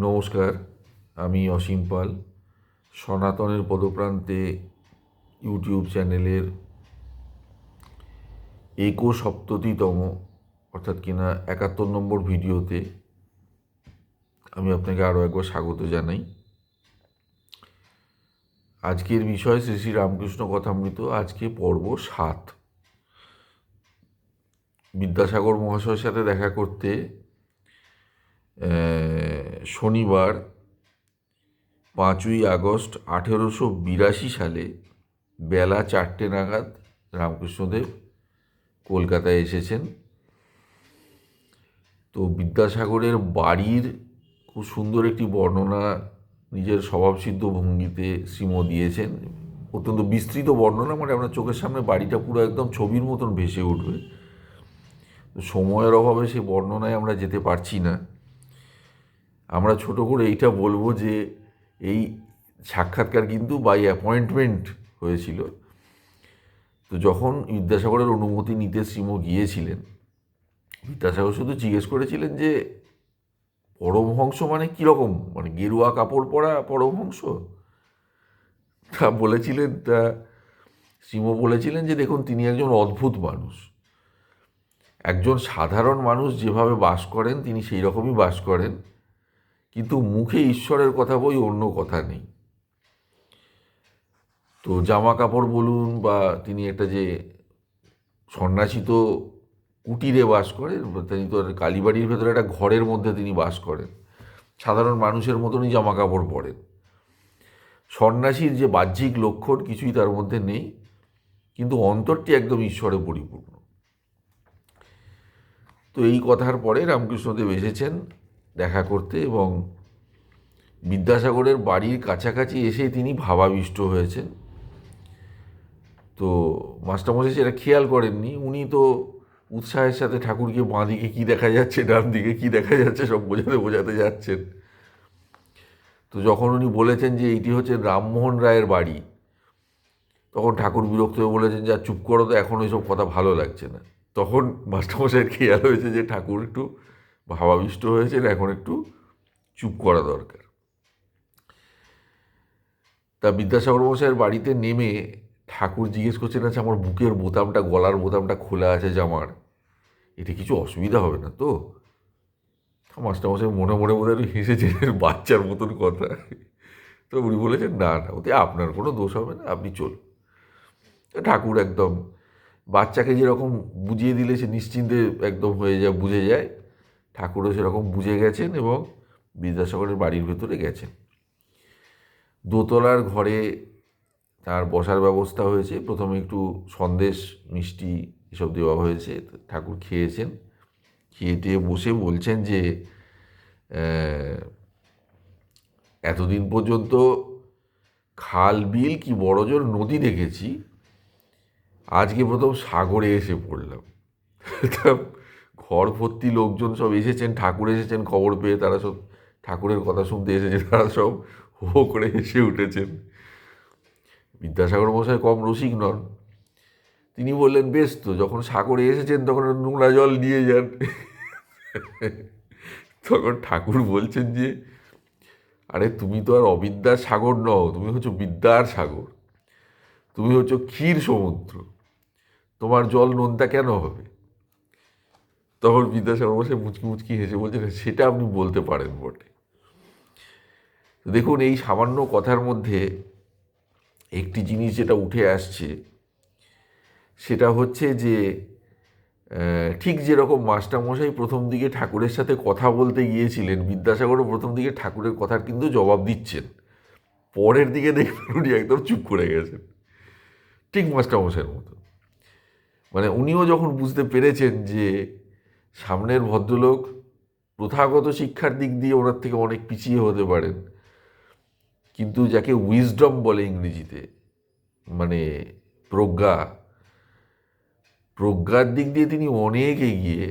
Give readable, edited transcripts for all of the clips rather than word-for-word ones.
নমস্কার, আমি অসীম পাল। সনাতনের পদপ্রান্তে ইউটিউব চ্যানেলের ৭১তম অর্থাৎ কিনা ৭১ নম্বর ভিডিওতে আমি আপনাকে আরও একবার স্বাগত জানাই। আজকের বিষয় শ্রী শ্রী রামকৃষ্ণ কথামৃত, আজকে পর্ব ৭। বিদ্যাসাগর মহাশয়ের সাথে দেখা করতে শনিবার ৫ই আগস্ট ১৮৮২ সালে বেলা ৪টে নাগাদ রামকৃষ্ণদেব কলকাতায় এসেছেন। তো বিদ্যাসাগরের বাড়ির খুব সুন্দর একটি বর্ণনা নিজের স্বভাবসিদ্ধ ভঙ্গিতে শ্রীম দিয়েছেন। অত্যন্ত বিস্তৃত বর্ণনা, মানে আপনার চোখের সামনে বাড়িটা পুরো একদম ছবির মতন ভেসে উঠবে। সময়ের অভাবে সেই বর্ণনায় আমরা যেতে পারছি না। আমরা ছোট করে এইটা বলবো যে এই সাক্ষাৎকার কিন্তু বাই অ্যাপয়েন্টমেন্ট হয়েছিল। তো যখন বিদ্যাসাগরের অনুমতি নিতে শ্রীম গিয়েছিলেন, বিদ্যাসাগর শুধু জিজ্ঞেস করেছিলেন যে পরমহংস মানে কীরকম, মানে গেরুয়া কাপড় পরা পরমহংস? শ্রীম বলেছিলেন যে দেখুন, তিনি একজন অদ্ভুত মানুষ। একজন সাধারণ মানুষ যেভাবে বাস করেন তিনি সেই রকমই বাস করেন, কিন্তু মুখে ঈশ্বরের কথা বই, অন্য কথা নেই। তো জামা কাপড় বলুন, বা তিনি একটা যে সন্ন্যাসী তো কুটিরে বাস করেন, তিনি তো কালীবাড়ির ভেতরে একটা ঘরের মধ্যে তিনি বাস করেন, সাধারণ মানুষের মতনই জামা কাপড় পরেন। সন্ন্যাসীর যে বাহ্যিক লক্ষণ কিছুই তার মধ্যে নেই, কিন্তু অন্তরটি একদম ঈশ্বরে পরিপূর্ণ। তো এই কথার পরে রামকৃষ্ণদেব এসেছেন দেখা করতে, এবং বিদ্যাসাগরের বাড়ির কাছাকাছি এসে তিনি ভাবাবিষ্ট হয়েছেন। তো মাস্টারমশাই সেটা খেয়াল করেননি। উনি তো উৎসাহের সাথে ঠাকুরকে বাঁ দিকে কী দেখা যাচ্ছে, ডান দিকে কী দেখা যাচ্ছে সব বোঝাতে বোঝাতে যাচ্ছেন। তো যখন উনি বলেছেন যে এইটি হচ্ছে রামমোহন রায়ের বাড়ি, তখন ঠাকুর বিরক্ত হয়ে বলেছেন যে চুপ করো তো, এখন ওইসব কথা ভালো লাগছে না। তখন মাস্টারমশাইয়ের খেয়াল হয়েছে যে ঠাকুর একটু ভাবাবিষ্ট হয়েছেন, এখন একটু চুপ করা দরকার। তা বিদ্যাসাগর মশাইয়ের বাড়িতে নেমে ঠাকুর জিজ্ঞেস করছেন, আচ্ছা আমার বুকের বোতামটা, গলার বোতামটা খোলা আছে জামার, এটা কিছু অসুবিধা হবে না তো? মাস্টারমশাই মনে মনে বোধ হয় হেসেছেন, বাচ্চার মতন কথা। তো উনি বলেছেন না না, ওতে আপনার কোনো দোষ হবে না, আপনি চলুন। ঠাকুর একদম বাচ্চাকে যেরকম বুঝিয়ে দিলে সে নিশ্চিন্তে একদম হয়ে যায়, বুঝে যায়, ঠাকুরও সেরকম বুঝে গেছেন এবং বিদ্যাসাগরের বাড়ির ভেতরে গেছেন। দোতলার ঘরে তার বসার ব্যবস্থা হয়েছে। প্রথমে একটু সন্দেশ মিষ্টি এসব দেওয়া হয়েছে, ঠাকুর খেয়েছেন। খেয়ে টেয়ে বসে বলছেন যে এতদিন পর্যন্ত খাল বিল কি বড়জোর নদী দেখেছি, আজকে প্রথম সাগরে এসে পড়লাম। তা ঘর ভর্তি লোকজন সব এসেছেন, ঠাকুর এসেছেন খবর পেয়ে, তারা সব ঠাকুরের কথা শুনতে এসেছে, তারা সব হো করে হেসে উঠেছেন। বিদ্যাসাগর মশাই কম রসিক নন। তিনি বললেন, বেশ তো, যখন সাগরে এসেছেন তখন নোংরা জল নিয়ে যান। তখন ঠাকুর বলছেন যে আরে তুমি তো আর অবিদ্যার সাগর নও, তুমি হচ্ছে বিদ্যার সাগর, তুমি হচ্ছে ক্ষীর সমুদ্র, তোমার জল নোনতা কেন হবে? তখন বিদ্যাসাগর মশাই মুচকি মুচকি হেসে বলছেন, সেটা আপনি বলতে পারেন বটে। দেখুন, এই সামান্য কথার মধ্যে একটি জিনিস যেটা উঠে আসছে, সেটা হচ্ছে যে ঠিক যেরকম মাস্টারমশাই প্রথম দিকে ঠাকুরের সাথে কথা বলতে গিয়েছিলেন, বিদ্যাসাগরও প্রথম দিকে ঠাকুরের কথার কিন্তু জবাব দিচ্ছেন। পরের দিকে দেখবেন উনি একদম চুপ করে গেছেন, ঠিক মাস্টারমশাইয়ের মতো। মানে উনিও যখন বুঝতে পেরেছেন যে সামনের ভদ্রলোক প্রথাগত শিক্ষার দিক দিয়ে ওনার থেকে অনেক পিছিয়ে হতে পারেন, কিন্তু যাকে উইজডম বলে ইংরেজিতে, মানে প্রজ্ঞার দিক দিয়ে তিনি অনেক এগিয়ে,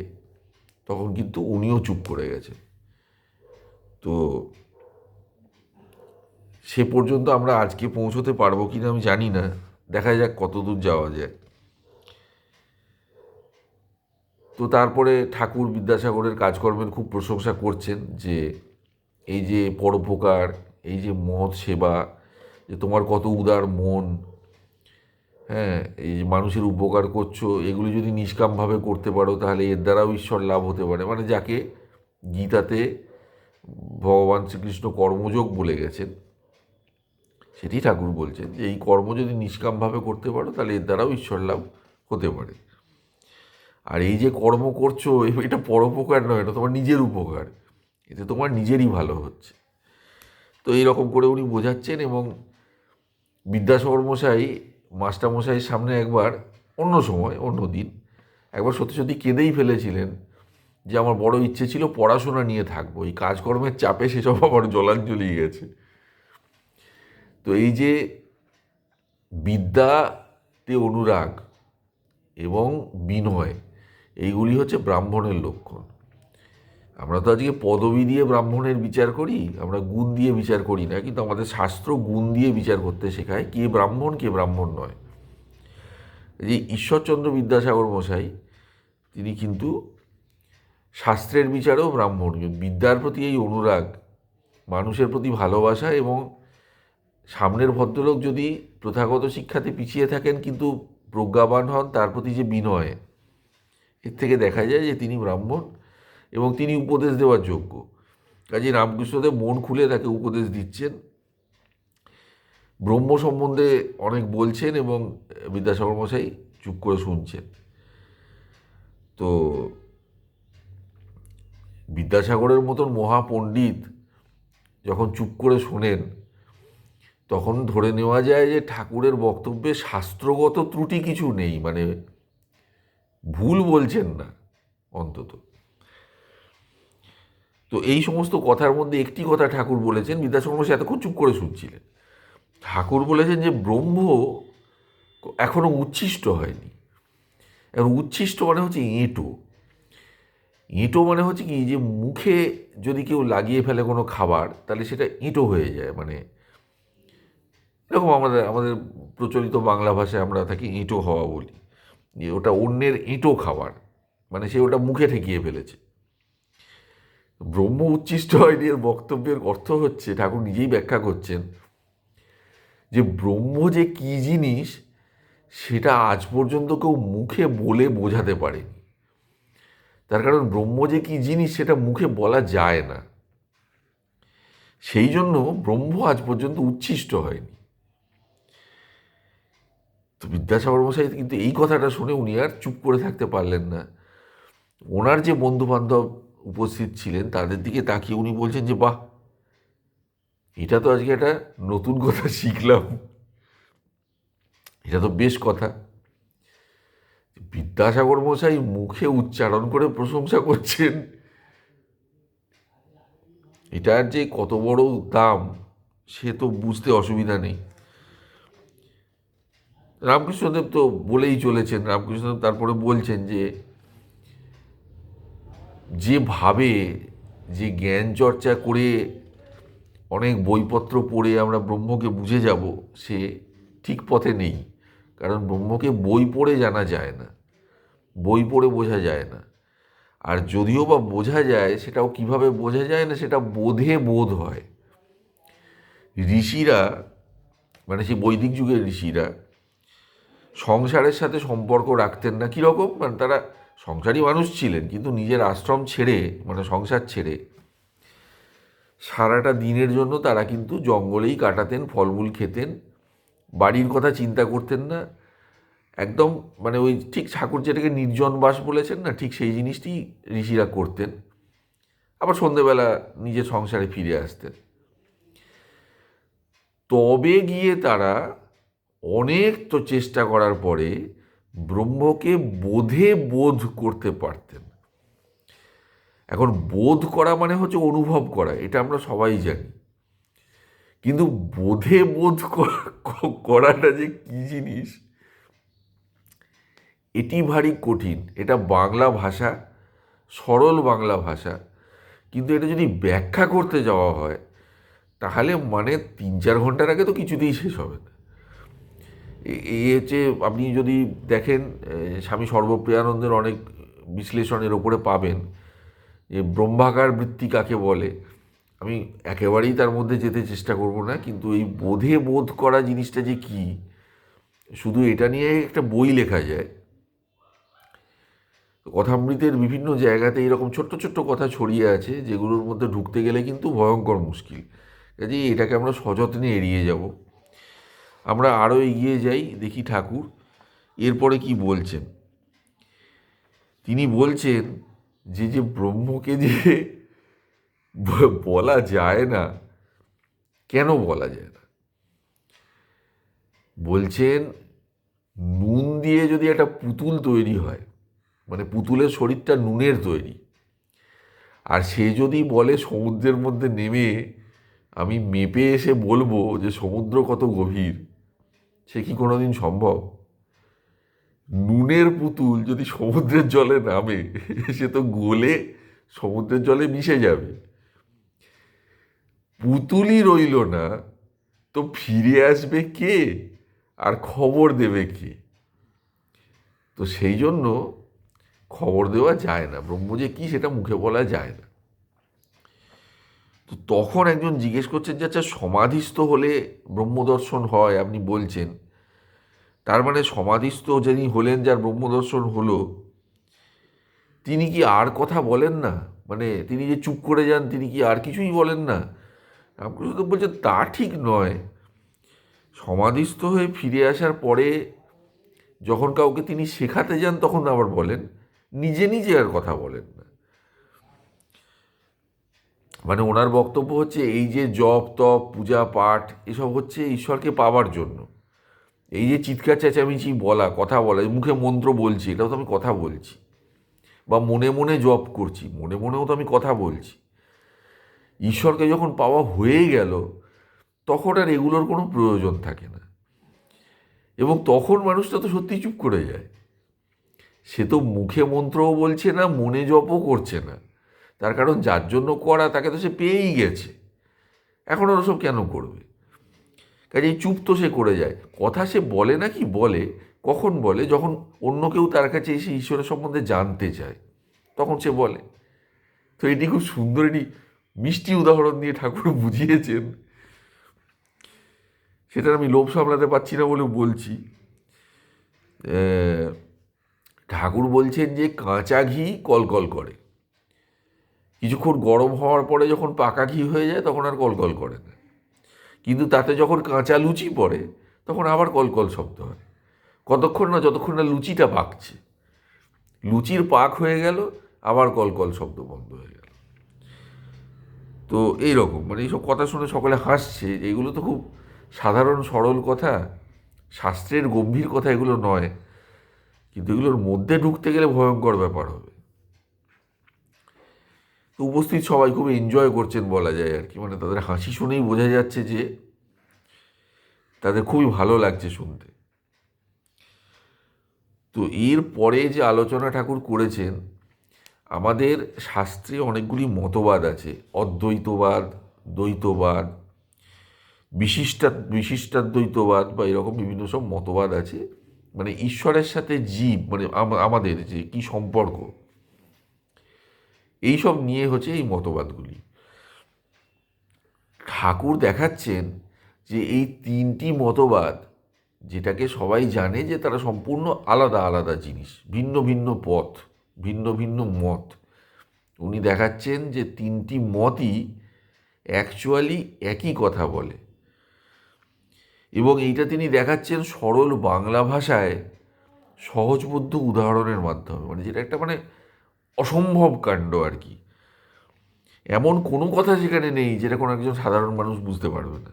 তখন কিন্তু উনিও চুপ করে গেছেন। তো সে পর্যন্ত আমরা আজকে পৌঁছতে পারবো কিনা আমি জানি না, দেখা যাক কত দূর যাওয়া যায়। তো তারপরে ঠাকুর বিদ্যাসাগরের কাজকর্মের খুব প্রশংসা করছেন, যে এই যে পরোপকার, এই যে মহৎ সেবা, যে তোমার কত উদার মন, হ্যাঁ, এই যে মানুষের উপকার করছো, এগুলি যদি নিষ্কামভাবে করতে পারো তাহলে এর দ্বারাও ঈশ্বর লাভ হতে পারে। মানে যাকে গীতাতে ভগবান শ্রীকৃষ্ণ কর্মযোগ বলে গেছেন, সেটি ঠাকুর বলছেন যে এই কর্ম যদি নিষ্কামভাবে করতে পারো তাহলে এর দ্বারাও ঈশ্বর লাভ হতে পারে। আর এই যে কর্ম করছো, এটা পরোপকার নয়, এটা তোমার নিজের উপকার, এতে তোমার নিজেরই ভালো হচ্ছে। তো এইরকম করে উনি বোঝাচ্ছেন। এবং বিদ্যাসাগর মশাই মাস্টারমশাইয়ের সামনে একবার, অন্য সময় অন্য দিন, একবার সত্যি সত্যি কেঁদেই ফেলেছিলেন যে আমার বড় ইচ্ছে ছিল পড়াশোনা নিয়ে থাকবো, এই কাজকর্মের চাপে সেসব আমার জলাঞ্জলি গেছে। তো এই যে বিদ্যাতে অনুরাগ এবং বিনয়, এইগুলি হচ্ছে ব্রাহ্মণের লক্ষণ। আমরা তো আজকে পদবি দিয়ে ব্রাহ্মণের বিচার করি, আমরা গুণ দিয়ে বিচার করি না, কিন্তু আমাদের শাস্ত্র গুণ দিয়ে বিচার করতে শেখায়, কে ব্রাহ্মণ কে ব্রাহ্মণ নয়। এই যে ঈশ্বরচন্দ্র বিদ্যাসাগর মশাই, তিনি কিন্তু শাস্ত্রের বিচারেও ব্রাহ্মণ। বিদ্যার প্রতি এই অনুরাগ, মানুষের প্রতি ভালোবাসা, এবং সামনের ভদ্রলোক যদি প্রথাগত শিক্ষাতে পিছিয়ে থাকেন কিন্তু প্রজ্ঞাবান হন, তার প্রতি যে বিনয়, এর থেকে দেখা যায় যে তিনি ব্রাহ্মণ এবং তিনি উপদেশ দেওয়ার যোগ্য। কাজে রামকৃষ্ণদেব মন খুলে তাকে উপদেশ দিচ্ছেন, ব্রহ্ম সম্বন্ধে অনেক বলছেন এবং বিদ্যাসাগর মশাই চুপ করে শুনছেন। তো বিদ্যাসাগরের মতন মহাপণ্ডিত যখন চুপ করে শোনেন, তখন ধরে নেওয়া যায় যে ঠাকুরের বক্তব্যে শাস্ত্রগত ত্রুটি কিছু নেই, মানে ভুল বলছেন না অন্তত। তো এই সমস্ত কথার মধ্যে একটি কথা ঠাকুর বলেছেন, বিদ্যাসাগর মশাই এতক্ষণ চুপ করে শুনছিলেন। ঠাকুর বলেছেন যে ব্রহ্ম এখনো উচ্ছিষ্ট হয়নি। এখন উচ্ছিষ্ট মানে হচ্ছে এঁটো। এঁটো মানে হচ্ছে কি, যে মুখে যদি কেউ লাগিয়ে ফেলে কোনো খাবার, তাহলে সেটা এঁটো হয়ে যায়। মানে এরকম আমাদের আমাদের প্রচলিত বাংলা ভাষায় আমরা তাকে এঁটো হওয়া বলি, যে ওটা অন্যের এঁটো খাবার, মানে সে ওটা মুখে ঠেকিয়ে ফেলেছে। ব্রহ্ম উচ্ছিষ্ট হয়নি এর বক্তব্যের অর্থ হচ্ছে, ঠাকুর নিজেই ব্যাখ্যা করছেন, যে ব্রহ্ম যে কী জিনিস সেটা আজ পর্যন্ত কেউ মুখে বলে বোঝাতে পারেনি। তার কারণ ব্রহ্ম যে কী জিনিস সেটা মুখে বলা যায় না, সেই জন্য ব্রহ্ম আজ পর্যন্ত উচ্ছিষ্ট হয়নি। তো বিদ্যাসাগর মশাই কিন্তু এই কথাটা শুনে উনি আর চুপ করে থাকতে পারলেন না। ওনার যে বন্ধু বান্ধব উপস্থিত ছিলেন তাদের দিকে তাকিয়ে উনি বলছেন যে বাহ, এটা তো আজকে একটা নতুন কথা শিখলাম, এটা তো বেশ কথা। বিদ্যাসাগর মশাই মুখে উচ্চারণ করে প্রশংসা করছেন, এটার যে কত বড় দাম সে তো বুঝতে অসুবিধা নেই। রামকৃষ্ণদেব তো বলেই চলেছেন, রামকৃষ্ণদেব তারপরে বলছেন যে যেভাবে যে জ্ঞান চর্চা করে অনেক বইপত্র পড়ে আমরা ব্রহ্মকে বুঝে যাব, সে ঠিক পথে নেই। কারণ ব্রহ্মকে বই পড়ে জানা যায় না, বই পড়ে বোঝা যায় না। আর যদিও বা বোঝা যায়, সেটাও কিভাবে বোঝা যায় না, সেটা বোধে বোধ হয়। ঋষিরা, মানে সেই বৈদিক যুগের ঋষিরা সংসারের সাথে সম্পর্ক রাখতেন না। কীরকম, মানে তারা সংসারী মানুষ ছিলেন, কিন্তু নিজের আশ্রম ছেড়ে, মানে সংসার ছেড়ে সারাটা দিনের জন্য তারা কিন্তু জঙ্গলেই কাটাতেন, ফলমূল খেতেন, বাড়ির কথা চিন্তা করতেন না। একদম মানে ওই ঠিক ঠাকুর যেটাকে নির্জন বাস বলেছেন না, ঠিক সেই জিনিসটি ঋষিরা করতেন। আবার সন্ধেবেলা নিজের সংসারে ফিরে আসতেন। তবে গিয়ে তারা অনেক তো চেষ্টা করার পরে ব্রহ্মকে বোধে বোধ করতে পারতেন। এখন বোধ করা মানে হচ্ছে অনুভব করা, এটা আমরা সবাই জানি। কিন্তু বোধে বোধ করাটা যে কী জিনিস, এটি ভারী কঠিন। এটা বাংলা ভাষা, সরল বাংলা ভাষা, কিন্তু এটা যদি ব্যাখ্যা করতে যাওয়া হয় তাহলে মানে 3-4 ঘন্টার আগে তো কিছুতেই শেষ হবে না। এই হচ্ছে, আপনি যদি দেখেন স্বামী সর্বপ্রিয়ানন্দের অনেক বিশ্লেষণের ওপরে পাবেন যে ব্রহ্মাকার বৃত্তি কাকে বলে। আমি একেবারেই তার মধ্যে যেতে চেষ্টা করব না, কিন্তু এই বোধে বোধ করা জিনিসটা যে কি, শুধু এটা নিয়ে একটা বই লেখা যায়। কথামৃতের বিভিন্ন জায়গাতে এরকম ছোট্ট ছোট্ট কথা ছড়িয়ে আছে, যেগুলোর মধ্যে ঢুকতে গেলে কিন্তু ভয়ঙ্কর মুশকিল। কাজে এটাকে আমরা সযত্নে এড়িয়ে যাব। আমরা আরও এগিয়ে যাই, দেখি ঠাকুর এরপরে কি বলছেন। তিনি বলছেন যে ব্রহ্মকে যে বলা যায় না, কেন বলা যায় না? বলছেন নুন দিয়ে যদি একটা পুতুল তৈরি হয়, মানে পুতুলের শরীরটা নুনের তৈরি, আর সে যদি বলে সমুদ্রের মধ্যে নেমে আমি মেপে এসে বলবো যে সমুদ্র কত গভীর, সে কি কোনোদিন সম্ভব? নুনের পুতুল যদি সমুদ্রের জলে নামে, সে তো গলে সমুদ্রের জলে মিশে যাবে। পুতুলই রইল না, তো ফিরে আসবে কে আর খবর দেবে কে? তো সেই জন্য খবর দেওয়া যায় না, ব্রহ্ম যে কী সেটা মুখে বলা যায় না। তো তখন একজন জিজ্ঞেস করছেন যে আচ্ছা, সমাধিস্থ হলে ব্রহ্মদর্শন হয় আপনি বলছেন, তার মানে সমাধিস্থ যিনি হলেন, যার ব্রহ্মদর্শন হলো, তিনি কি আর কথা বলেন না? মানে তিনি যে চুপ করে যান, তিনি কি আর কিছুই বলেন না? রামকৃষ্ণ তো বলছেন তা ঠিক নয়। সমাধিস্থ হয়ে ফিরে আসার পরে যখন কাউকে তিনি শেখাতে যান, তখন আবার বলেন, নিজে নিজে আর কথা বলেন না। মানে ওনার বক্তব্য হচ্ছে এই যে জপ তপ পূজা পাঠ এসব হচ্ছে ঈশ্বরকে পাওয়ার জন্য। এই যে চিৎকার চেঁচামেচি বলা, কথা বলা, মুখে মন্ত্র বলছি, এটাও তো আমি কথা বলছি, বা মনে মনে জপ করছি, মনে মনেও তো আমি কথা বলছি। ঈশ্বরকে যখন পাওয়া হয়ে গেল, তখন আর এগুলোর কোনো প্রয়োজন থাকে না, এবং তখন মানুষটা তো সত্যি চুপ করে যায়। সে তো মুখে মন্ত্রও বলছে না, মনে জপও করছে না, তার কারণ যার জন্য করা তাকে তো সে পেয়েই গেছে, এখন আর ওসব কেন করবে? কাজেই চুপ তো সে করে যায়। কথা সে বলে না, কি বলে, কখন বলে? যখন অন্য কেউ তার কাছে এসে ঈশ্বরের সম্বন্ধে জানতে চায়, তখন সে বলে। তো এটি খুব সুন্দর, এটি মিষ্টি উদাহরণ দিয়ে ঠাকুর বুঝিয়েছেন। সেটা আমি লোভ সামলাতে পারছি না বলে বলছি। ঠাকুর বলছেন যে কাঁচা ঘি কলকল করে, কিছুক্ষণ গরম হওয়ার পরে যখন পাকা ঘি হয়ে যায় তখন আর কলকল করে না, কিন্তু তাতে যখন কাঁচা লুচি পড়ে তখন আবার কলকল শব্দ হয়। কতক্ষণ না, যতক্ষণ না লুচিটা পাকছে, লুচির পাক হয়ে গেল, আবার কলকল শব্দ বন্ধ হয়ে গেল। তো এইরকম, মানে এইসব কথা শুনে সকলে হাসছে, এগুলো তো খুব সাধারণ সরল কথা, শাস্ত্রের গম্ভীর কথা এগুলো নয়, কিন্তু এগুলোর মধ্যে ঢুকতে গেলে ভয়ঙ্কর ব্যাপার হবে। তো উপস্থিত সবাই খুব এনজয় করছেন বলা যায় আর কি, মানে তাদের হাসি শুনেই বোঝা যাচ্ছে যে তাদের খুবই ভালো লাগছে শুনতে। তো এর পরে যে আলোচনা ঠাকুর করেছেন, আমাদের শাস্ত্রে অনেকগুলি মতবাদ আছে, অদ্বৈতবাদ, দ্বৈতবাদ, বিশিষ্টাদ্বৈতবাদ, বা এরকম বিভিন্ন সব মতবাদ আছে। মানে ঈশ্বরের সাথে জীব, মানে আমাদের যে কি সম্পর্ক, এইসব নিয়ে হচ্ছে এই মতবাদগুলি। ঠাকুর দেখাচ্ছেন যে এই তিনটি মতবাদ, যেটাকে সবাই জানে যে তারা সম্পূর্ণ আলাদা আলাদা জিনিস, ভিন্ন ভিন্ন পথ, ভিন্ন ভিন্ন মত, উনি দেখাচ্ছেন যে তিনটি মতই অ্যাকচুয়ালি একই কথা বলে। এবং এইটা তিনি দেখাচ্ছেন সরল বাংলা ভাষায় সহজবোধ্য উদাহরণের মাধ্যমে, মানে যেটা একটা মানে অসম্ভব কাণ্ড আর কি। এমন কোনো কথা সেখানে নেই যেটা কোনো একজন সাধারণ মানুষ বুঝতে পারবে না,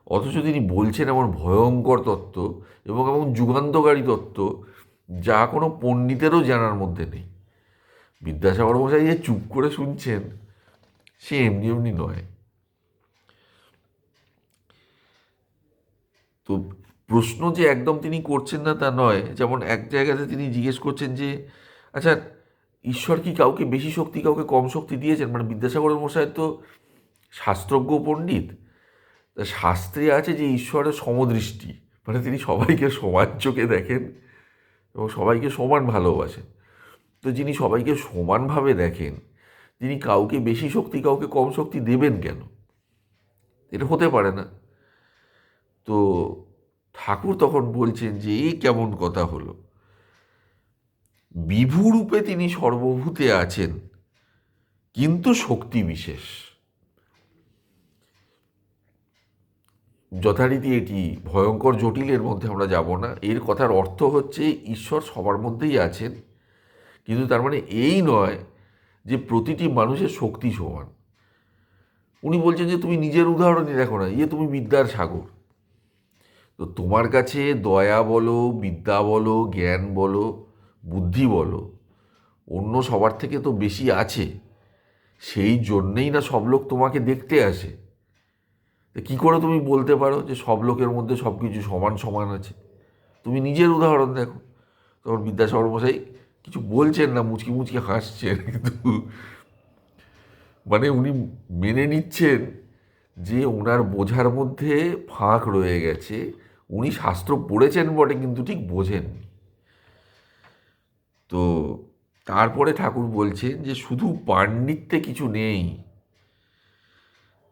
অথচ তিনি বলছেন এমন ভয়ঙ্কর তত্ত্ব এবং এমন যুগান্তকারী তত্ত্ব যা কোনো পণ্ডিতেরও জানার মধ্যে নেই। বিদ্যাসাগর মশাই যে চুপ করে শুনছেন, সে এমনি এমনি নয়। তো প্রশ্ন যে একদম তিনি করছেন না তা নয়। যেমন এক জায়গাতে তিনি জিজ্ঞেস করছেন যে আচ্ছা, ঈশ্বর কি কাউকে বেশি শক্তি কাউকে কম শক্তি দিয়েছেন? মানে বিদ্যাসাগর মশাই তো শাস্ত্রজ্ঞ পণ্ডিত, তা শাস্ত্রে আছে যে ঈশ্বরের সমদৃষ্টি, মানে তিনি সবাইকে সমান চোখে দেখেন এবং সবাইকে সমান ভালোবাসেন। তো যিনি সবাইকে সমানভাবে দেখেন, তিনি কাউকে বেশি শক্তি কাউকে কম শক্তি দেবেন কেন? এটা হতে পারে না। তো ঠাকুর তখন বলছেন যে এই কেমন কথা হলো, বিভুরূপে তিনি সর্বভূতে আছেন, কিন্তু শক্তি বিশেষ। যথারীতি এটি ভয়ঙ্কর জটিলের মধ্যে আমরা যাব না। এর কথার অর্থ হচ্ছে ঈশ্বর সবার মধ্যেই আছেন, কিন্তু তার মানে এই নয় যে প্রতিটি মানুষের শক্তি সমান। উনি বলছেন যে তুমি নিজের উদাহরণই দেখো না, তুমি বিদ্যার সাগর। তো তোমার কাছে দয়া বলো, বিদ্যা বলো, জ্ঞান বলো, বুদ্ধি বলো, অন্য সবার থেকে তো বেশি আছে। সেই জন্যেই না সব লোক তোমাকে দেখতে আসে। তো কী করে তুমি বলতে পারো যে সব লোকের মধ্যে সব কিছু সমান সমান আছে? তুমি নিজের উদাহরণ দেখো। তখন বিদ্যাসাগর মশাই কিছু বলছেন না, মুচকি মুচকি হাসছেন, কিন্তু মানে উনি মেনে নিচ্ছেন যে ওনার বোঝার মধ্যে ফাঁক রয়ে গেছে। উনি শাস্ত্র পড়েছেন বটে, কিন্তু ঠিক বোঝেন। তো তারপরে ঠাকুর বলছেন যে শুধু পাণ্ডিত্যে কিছু নেই।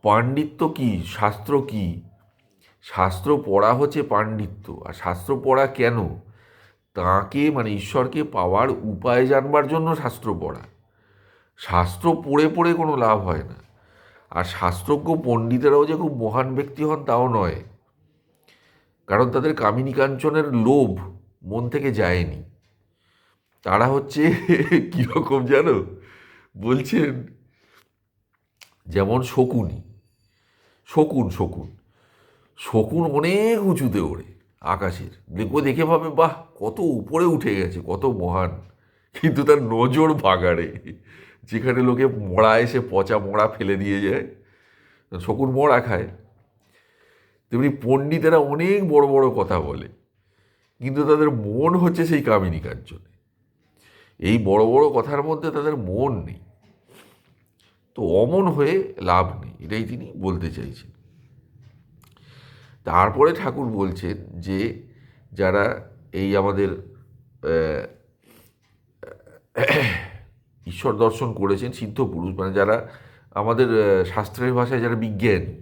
পাণ্ডিত্য কি? শাস্ত্র কি? শাস্ত্র পড়া হচ্ছে পাণ্ডিত্য। আর শাস্ত্র পড়া কেন? তাঁকে মানে ঈশ্বরকে পাওয়ার উপায় জানবার জন্য শাস্ত্র পড়া। শাস্ত্র পড়ে পড়ে কোনো লাভ হয় না। আর শাস্ত্রজ্ঞ পণ্ডিতেরাও যে খুব মহান ব্যক্তি হন তাও নয়, কারণ তাদের কামিনী কাঞ্চনের লোভ মন থেকে যায়নি। তারা হচ্ছে কীরকম জানো? বলছেন যেমন শকুনি, শকুন শকুন শকুন অনেক উঁচুতে ওড়ে আকাশের, দেখে ভাবে বাহ কত উপরে উঠে গেছে, কত মহান। কিন্তু তার নজর ভাগাড়ে, যেখানে লোকে মরা এসে পচা মরা ফেলে দিয়ে যায়, শকুন মরা খায়। তেমনি পণ্ডিতেরা অনেক বড় বড় কথা বলে, কিন্তু তাদের মন হচ্ছে সেই কামিনী কাঞ্চনে। এই বড় বড় কথার মধ্যে তাদের মন নেই। তো অমন হয়ে লাভ নেই, এটাই তিনি বলতে চাইছেন। তারপরে ঠাকুর বলছেন যে যারা এই আমাদের ঈশ্বর দর্শন করেছেন সিদ্ধ পুরুষ, মানে যারা আমাদের শাস্ত্রের ভাষায় যারা বিজ্ঞানী,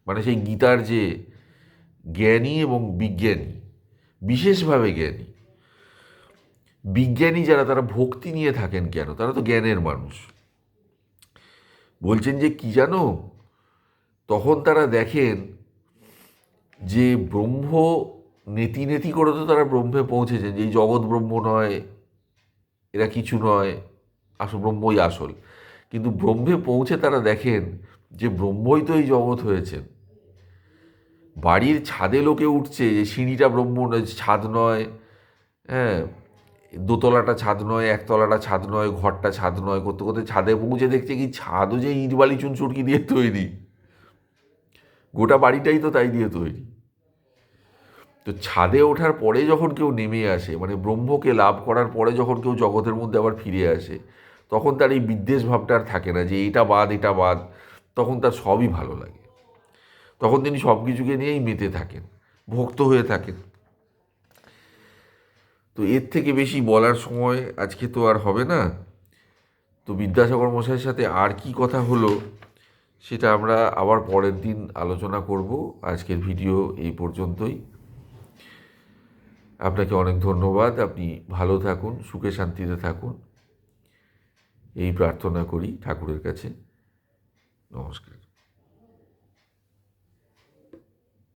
মানে সেই গীতার যে জ্ঞানী এবং বিজ্ঞানী, বিশেষভাবে জ্ঞানী বিজ্ঞানী যারা, তারা ভক্তি নিয়ে থাকেন কেন? তারা তো জ্ঞানের মানুষ। বলছেন যে কি জানো, তখন তারা দেখেন যে ব্রহ্ম নেতি নেতি করে তো তারা ব্রহ্মে পৌঁছেছেন, যে এই জগৎ ব্রহ্ম নয়, এরা কিছু নয়, আসল ব্রহ্মই আসল। কিন্তু ব্রহ্মে পৌঁছে তারা দেখেন যে ব্রহ্মই তো এই জগৎ হয়েছেন। বাড়ির ছাদে লোকে উঠছে যে সিঁড়িটা ব্রহ্ম নয়, ছাদ নয়, হ্যাঁ, দোতলাটা ছাদ নয়, একতলাটা ছাদ নয়, ঘরটা ছাদ নয়, করতে করতে ছাদে পৌঁছে দেখছে কি ছাদও যে ইট বালি চুন চুরকি দিয়ে তৈরি, গোটা বাড়িটাই তো তাই দিয়ে তৈরি। তো ছাদে ওঠার পরে যখন কেউ নেমে আসে, মানে ব্রহ্মকে লাভ করার পরে যখন কেউ জগতের মধ্যে আবার ফিরে আসে, তখন তার এই বিদ্বেষ ভাবটা আর থাকে না যে এটা বাদ এটা বাদ। তখন তার সবই ভালো লাগে, তখন তিনি সব কিছুকে নিয়েই মেতে থাকেন, ভক্ত হয়ে থাকেন। তো এর থেকে বেশি বলার সময় আজকে তো আর হবে না। তো বিদ্যাসাগর মশাইয়ের সাথে আর কি কথা হলো সেটা আমরা আবার পরের দিন আলোচনা করব। আজকের ভিডিও এই পর্যন্তই। আপনাকে অনেক ধন্যবাদ। আপনি ভালো থাকুন, সুখে শান্তিতে থাকুন, এই প্রার্থনা করি ঠাকুরের কাছে। নমস্কার।